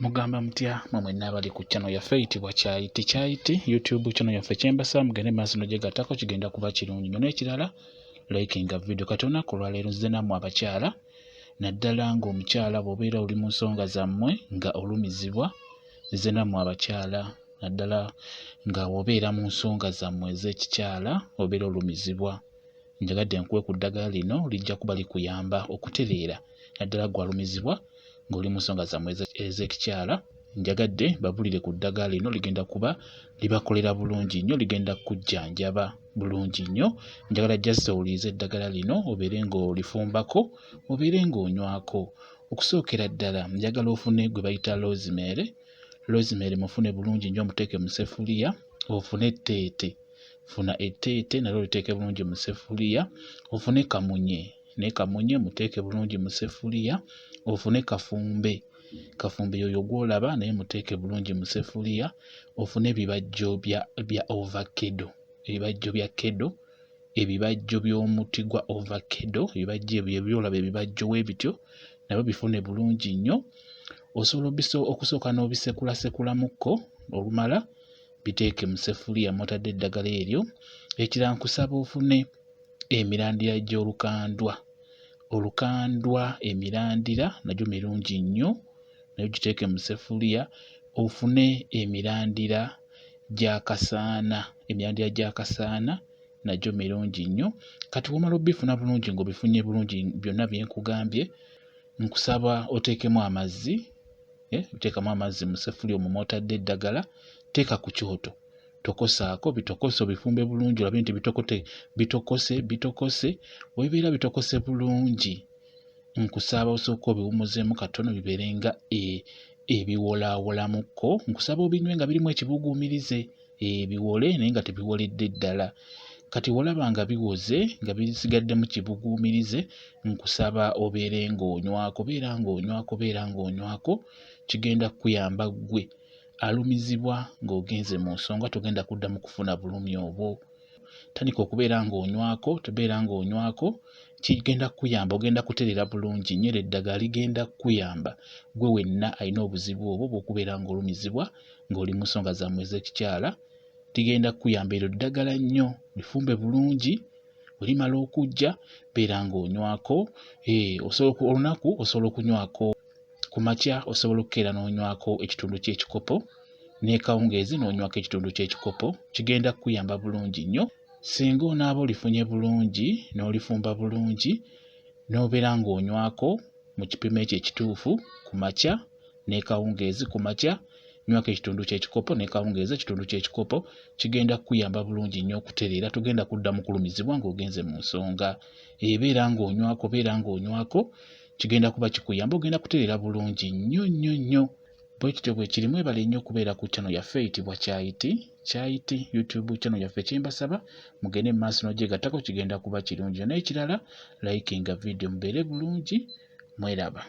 Mugamba mutya mmwe n'abali ku channel yaffe eyitibwa Kyayiti YouTube channel yaffe kyembasa mugende maaso nojegatako kigenda kuba kirungi nnyo n'ekirala likinga video katona ku lwaleero nzize nammwe abakyala naddala ng'omukyala bw'obeera oli mu nsonga zammwe nga olumizibwa nzize nammwe abakyala naddala nga bw'obeera mu nsonga zammwe ez'ekikyala obeera olumizibwa njagadde nkuwe ku ddagala lino lijja kuba likuyamba okutereera naddala gwalumizibwa ng'oli mu nsonga zammwe ez'ekikyala njagadde babulire ku ddagala lino ligenda kuba libakolera bulungi nnyo ligenda kujjanjaba bulungi nnyo njagala just owulirize eddagala lino obeere ng'olifumbako obeere ng'onywako okusookera ddala njagala ofune gwe bayita rosemary mufune bulungi nnyo muteeke mu sefuliya ofune etteete funa etteete nalyo liteeke bulungi mu sefuliya ofune kamunye ne kamunye muteeke bulungi mu sefuliya ofune kafumbe yoyo gwolaba naye muteeke bulungi mu sefuliya ofune ebibajjo bya ovacado ebibajjo bya kedo ebibajjo by'omuti gwa ovacado ebibajjo ebyo byolaba ebibajjo webityo nabyo bifune bulungi nnyo osobola okusooka n'obisekulasekulamuko olumala biteeke mu sefuliya motadde eddagala eryo ekirala nkusaba ofune emirandira olukandwa emirandira nagyo mirungi nnyo nayo giteeke mu sefuliya ofune emirandira gy'akasaana nagyo mirungi nnyo kati womala obifuna bulungi ng'obifunye bulungi byonna bye nkugambye nkusaba oteekemu amazzi oteekamu amazzi mu sefuliya omwo mw'otadde eddagala teeka ku kyoto tokosaako bitokose obifumbe bulungi olabe nti bitokose webibeera bitokose bulungi nkusaba osooka obiwumuzeemu katono bibeere nga ebiwolaawolamuko nkusaba obinywe nga birimu ekibuguumirize biwole naye nga tebiwoledde ddala kati wolaba nga biwoze nga bisigaddemu kibuguumirize nkusaba obeere ng'onywako kigenda kuyamba ggwe alumizibwa ng'ogenze mu nsonga togenda kuddamu kufuna bulumi obwo tandika okubeera ng'onywako kigenda kuyamba ogenda kutereera bulungi nnyo eddagala ligenda kuyamba gwe wenna alina obuzibu obwo bw'okubeera ng'olumizibwa ng'oli mu nsonga zammwe ez'ekikyala ligenda kuyamba eryo ddagala nnyo lifumbe bulungi olimala okujja beera ng'onywako olunaku osobola okunywako ku makya osobola okukeera n'onywako ekitundu ky'ekikopo n'ekawungeezi n'onywako ekitundu ky'ekikopo kigenda kuyamba bulungi nnyo singa onaaba olifunye bulungi n'olifumba bulungi n'obeera ng'onywako mu kipimo ekyo ekituufu ku makya n'ekawungeezi ku makya nywako ekitundu ky'ekikopo n'ekawungeezi ekitundu ky'ekikopo kigenda kuyamba bulungi nnyo okutereera togenda kuddamu kulumizibwa ng'ogenze mu nsonga beera ng'onywako kigenda kuba kikuyamba ogenda kutereera bulungi nnyo bwe kityo bwe kiri mwebale nnyo okubeera ku channel yaffe eyitibwa Kyayiti YouTube channel yaffe kyembasaba mugende mu maaso n'ogyegattako kigenda kuba kirungi n'ekirala likinga video mubeere bulungi mweraba.